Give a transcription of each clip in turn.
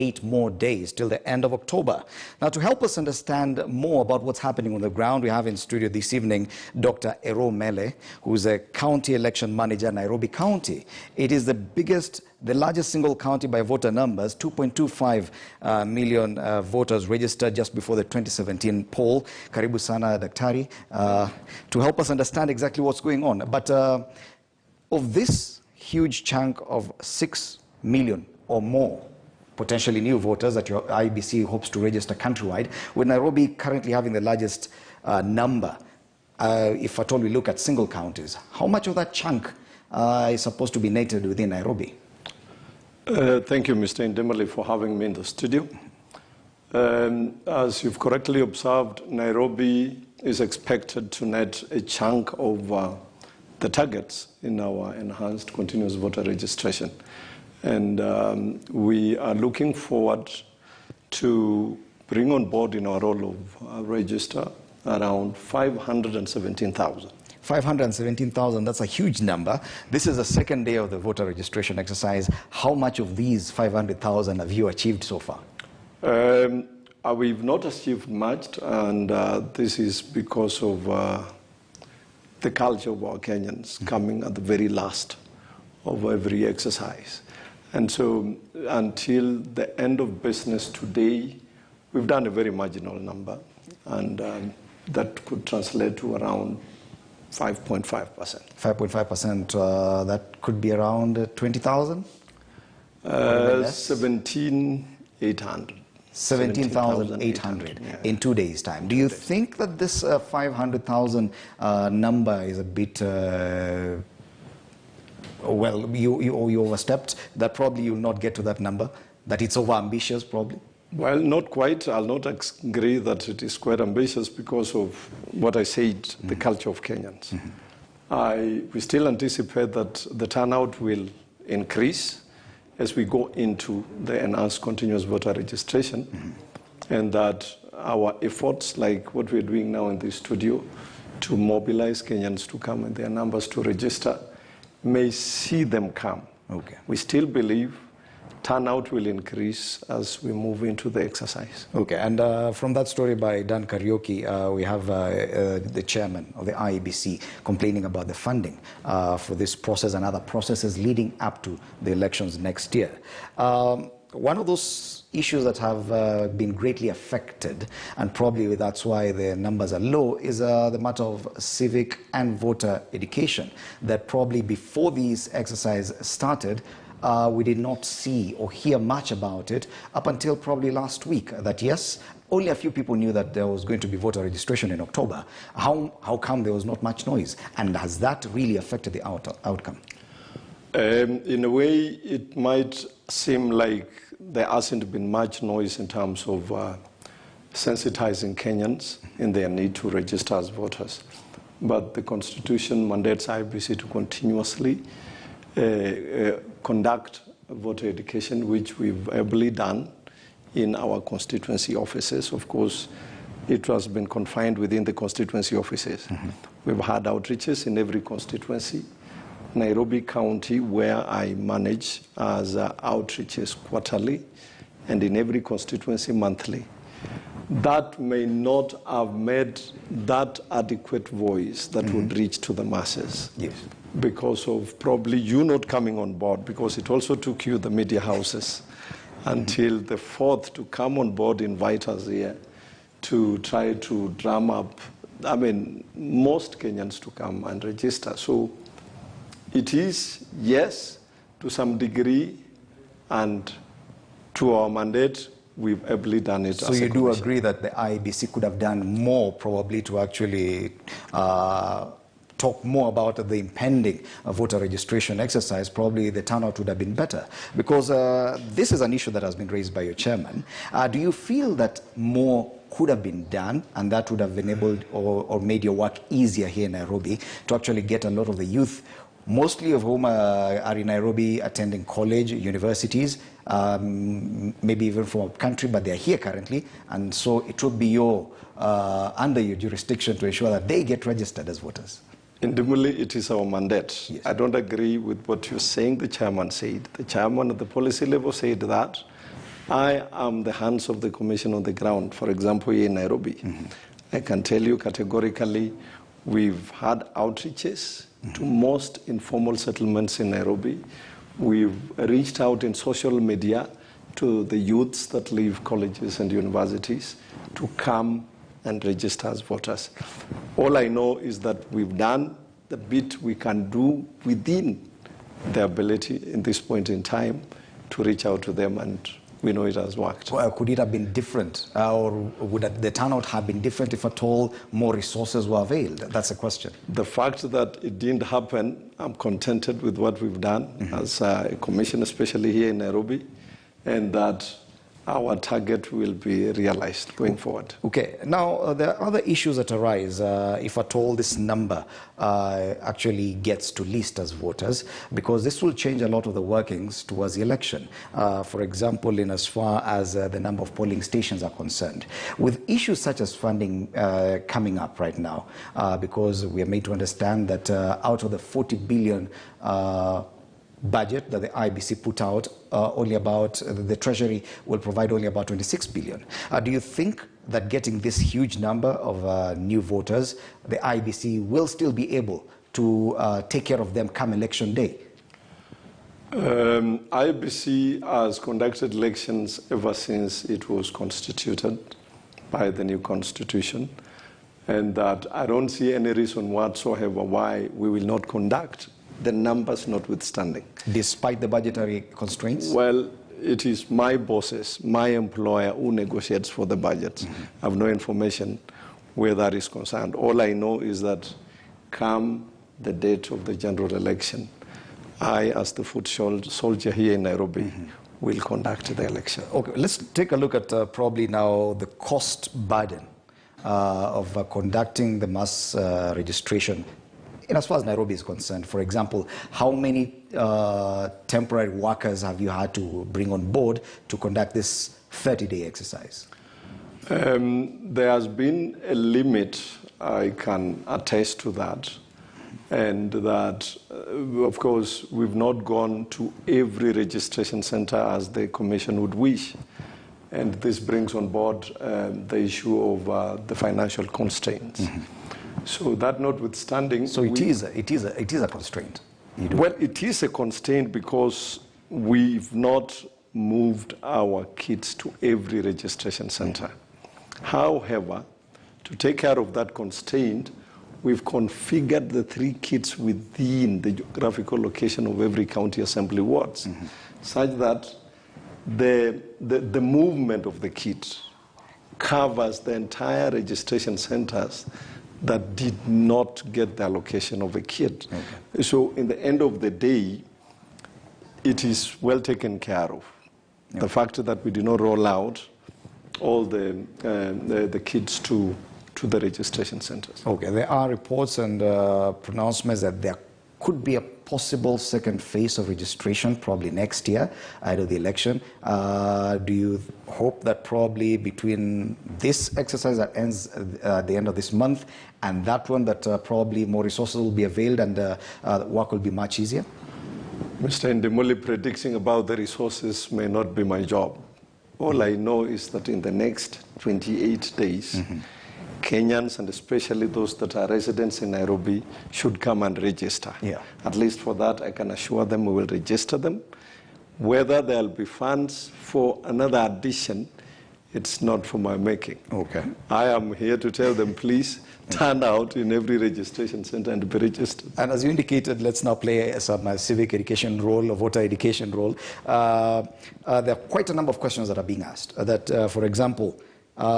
8 more days till the end of October. Now, to help us understand more about what's happening on the ground, we have in studio this evening Dr. Ero Mele, who's a county election manager in Nairobi County. It is the largest single county by voter numbers, 2.25 million voters registered just before the 2017 poll. Karibu sana, Daktari, to help us understand exactly what's going on. But of this huge chunk of 6 million or more potentially new voters that your IEBC hopes to register countrywide, with Nairobi currently having the largest number, if at all we look at single counties, how much of that chunk is supposed to be native within Nairobi? Thank you, Mr. Indemali, for having me in the studio. As you've correctly observed, Nairobi is expected to net a chunk of the targets in our enhanced continuous voter registration. And we are looking forward to bring on board in our role of register around 517,000. 517,000, that's a huge number. This is the second day of the voter registration exercise. How much of these 500,000 have you achieved so far? We've not achieved much, and this is because of the culture of our Kenyans coming at the very last of every exercise. And so until the end of business today, we've done a very marginal number, and that could translate to around 5.5%. 5.5%, that could be around 20,000? 17,800. 17,800 in 2 days' time. Do you think that this 500,000 number is a bit, well, you overstepped, that probably you'll not get to that number, that it's over-ambitious probably? Well, not quite. I'll not agree that it is quite ambitious because of what I said, the culture of Kenyans. We still anticipate that the turnout will increase as we go into the enhanced continuous voter registration, and that our efforts, like what we're doing now in the studio, to mobilize Kenyans to come in their numbers to register, may see them come. Okay. We still believe turnout will increase as we move into the exercise. Okay, and from that story by Dan Karaoke, we have the chairman of the IEBC complaining about the funding for this process and other processes leading up to the elections next year. One of those issues that have been greatly affected, and probably that's why the numbers are low, is the matter of civic and voter education, that probably before this exercise started, we did not see or hear much about it up until probably last week, that yes, only a few people knew that there was going to be voter registration in October. How come there was not much noise? And has that really affected the outcome? In a way, it might seem like there hasn't been much noise in terms of sensitizing Kenyans in their need to register as voters. But the Constitution mandates IEBC to continuously conduct voter education, which we've ably done in our constituency offices. Of course, it has been confined within the constituency offices. We've had outreaches in every constituency. Nairobi County, where I manage, has outreaches quarterly, and in every constituency monthly. That may not have made that adequate voice that would reach to the masses. Yes. Because of probably you not coming on board, because it also took you, the media houses, until the 4th to come on board, invite us here to try to drum up, most Kenyans to come and register. So it is, yes, to some degree, and to our mandate, we've ably done it. So you do agree that the IEBC could have done more probably to actually talk more about the impending voter registration exercise? Probably the turnout would have been better, because this is an issue that has been raised by your chairman. Do you feel that more could have been done, and that would have enabled or made your work easier here in Nairobi to actually get a lot of the youth, mostly of whom are in Nairobi attending college, universities, maybe even from a country, but they're here currently, and so it would be under your jurisdiction to ensure that they get registered as voters? Indeed, it is our mandate. Yes. I don't agree with what you're saying the chairman said. The chairman at the policy level said that, I am the hands of the commission on the ground, for example, here in Nairobi. I can tell you categorically, we've had outreaches to most informal settlements in Nairobi. We've reached out in social media to the youths that leave colleges and universities to come and register as voters. All I know is that we've done the bit we can do within the ability in this point in time to reach out to them, and we know it has worked. Well, could it have been different, or would the turnout have been different if at all more resources were availed? That's a question. The fact that it didn't happen, I'm contented with what we've done as a commission, especially here in Nairobi, and that our target will be realized going forward. Okay. Now, there are other issues that arise if at all this number actually gets to list as voters, because this will change a lot of the workings towards the election. For example, in as far as the number of polling stations are concerned. With issues such as funding coming up right now, because we are made to understand that out of the 40 billion budget that the IEBC put out, only about the Treasury will provide only about 26 billion. Do you think that getting this huge number of new voters, the IEBC will still be able to take care of them come election day? IEBC has conducted elections ever since it was constituted by the new constitution, and that I don't see any reason whatsoever why we will not conduct, the numbers notwithstanding. Despite the budgetary constraints? Well, it is my bosses, my employer, who negotiates for the budget. I have no information where that is concerned. All I know is that come the date of the general election, I, as the foot soldier here in Nairobi, will conduct the election. Okay, let's take a look at probably now the cost burden of conducting the mass registration. And as far as Nairobi is concerned, for example, how many temporary workers have you had to bring on board to conduct this 30-day exercise? There has been a limit, I can attest to that, and that, of course, we've not gone to every registration center as the Commission would wish. And this brings on board the issue of the financial constraints. So that notwithstanding... So it is a constraint. Well, it is a constraint because we've not moved our kids to every registration center. However, to take care of that constraint, we've configured the 3 kits within the geographical location of every county assembly wards, such that the movement of the kit covers the entire registration centers that did not get the allocation of a kit. Okay. So in the end of the day, it is well taken care of. The fact that we did not roll out all the kits to the registration centers. Okay, there are reports and pronouncements that there could be a possible second phase of registration probably next year ahead of the election. Do you hope that probably between this exercise that ends at the end of this month and that one that probably more resources will be availed and work will be much easier? Mr. Ndimuli, predicting about the resources may not be my job. All I know is that in the next 28 days, Kenyans, and especially those that are residents in Nairobi, should come and register. At least for that, I can assure them we will register them. Whether there will be funds for another addition, it's not for my making. Okay. I am here to tell them, please turn out in every registration center and be registered. And as you indicated, let's now play some civic education role or voter education role. There are quite a number of questions that are being asked. For example,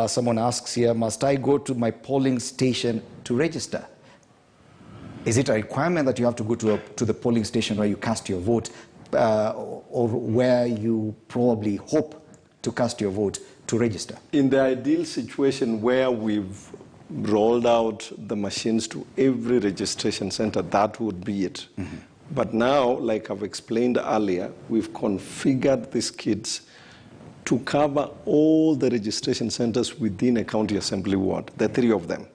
someone asks here, must I go to my polling station to register? Is it a requirement that you have to go to the polling station where you cast your vote or where you probably hope to cast your vote to register? In the ideal situation where we've rolled out the machines to every registration center, that would be it. But now, like I've explained earlier, we've configured these kits to cover all the registration centers within a county assembly ward, the 3 of them.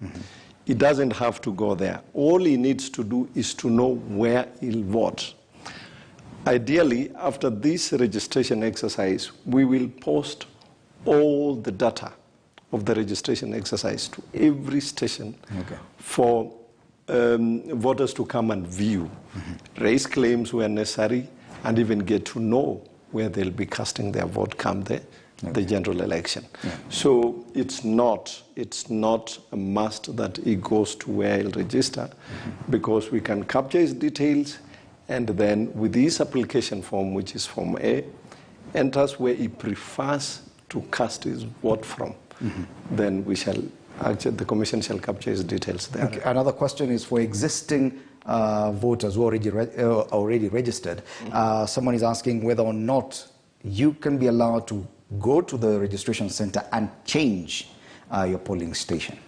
He doesn't have to go there. All he needs to do is to know where he'll vote. Ideally, after this registration exercise, we will post all the data of the registration exercise to every station for voters to come and view, raise claims where necessary, and even get to know where they'll be casting their vote come the general election. So it's not a must that he goes to where he'll register, because we can capture his details, and then with this application form, which is Form A, enters where he prefers to cast his vote from. Then we shall, actually, the Commission shall capture his details there. Okay. Another question is for existing voters who are already registered. Someone is asking whether or not you can be allowed to go to the registration center and change your polling station.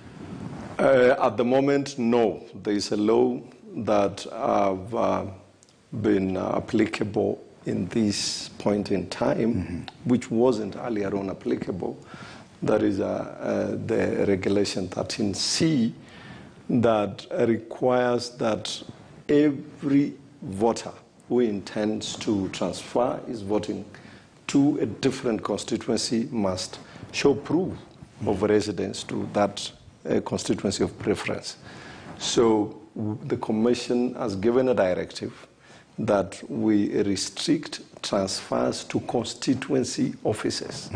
At the moment, no. There is a law that have been applicable in this point in time, which wasn't earlier on applicable. That is the regulation 13C that requires that every voter who intends to transfer his voting to a different constituency must show proof of residence to that constituency of preference. So the Commission has given a directive that we restrict transfers to constituency offices.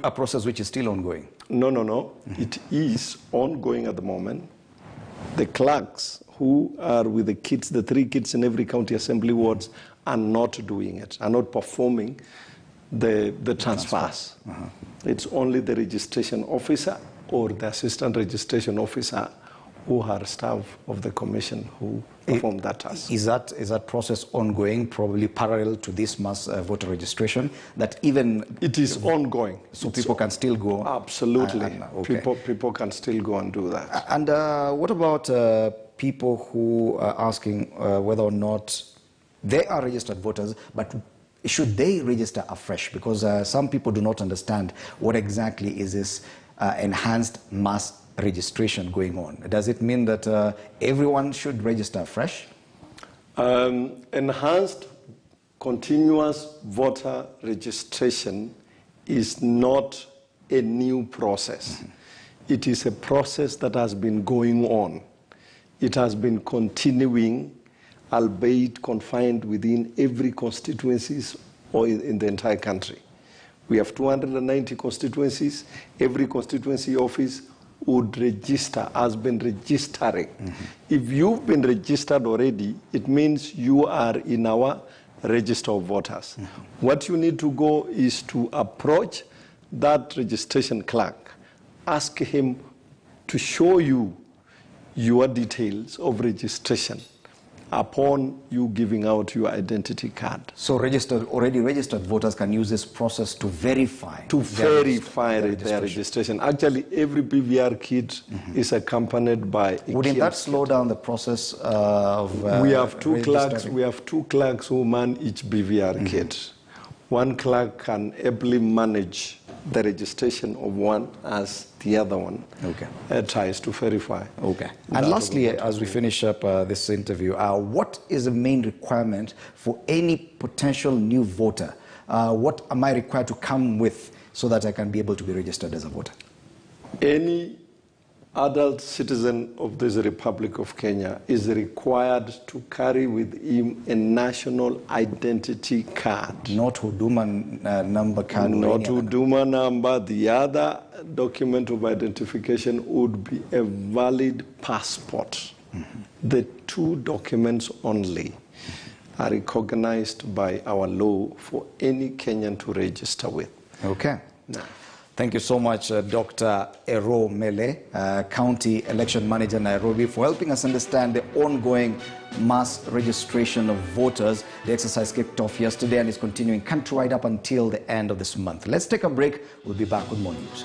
A process which is still ongoing? No. It is ongoing at the moment. The clerks who are with the kids, the 3 kids in every county assembly wards, are not doing it, are not performing the transfers. It's only the registration officer or the assistant registration officer who are staff of the Commission who perform that task. Is that process ongoing, probably parallel to this mass voter registration? That even it is ongoing, so people can still go. Absolutely, people can still go and do that. And what about people who are asking whether or not they are registered voters, but should they register afresh? Because some people do not understand what exactly is this enhanced mass registration going on. Does it mean that everyone should register afresh? Enhanced continuous voter registration is not a new process. It is a process that has been going on. It has been continuing, albeit confined within every constituencies or in the entire country. We have 290 constituencies. Every constituency office would register, has been registering. If you've been registered already, it means you are in our register of voters. What you need to go is to approach that registration clerk, ask him to show you your details of registration upon you giving out your identity card. So already registered voters can use this process to verify their registration. Actually, every BVR kit is accompanied by a Wouldn't that slow down the process of we have two clerks who man each BVR kit. One clerk can ably manage the registration of one as the other one tries to verify. And lastly, as we finish up this interview, what is the main requirement for any potential new voter? What am I required to come with so that I can be able to be registered as a voter? Any adult citizen of this Republic of Kenya is required to carry with him a national identity card. Not Huduma number card. Not Huduma number. The other document of identification would be a valid passport. The 2 documents only are recognized by our law for any Kenyan to register with. Thank you so much, Dr. Ero Mele, County Election Manager, Nairobi, for helping us understand the ongoing mass registration of voters. The exercise kicked off yesterday and is continuing countrywide up until the end of this month. Let's take a break. We'll be back with more news.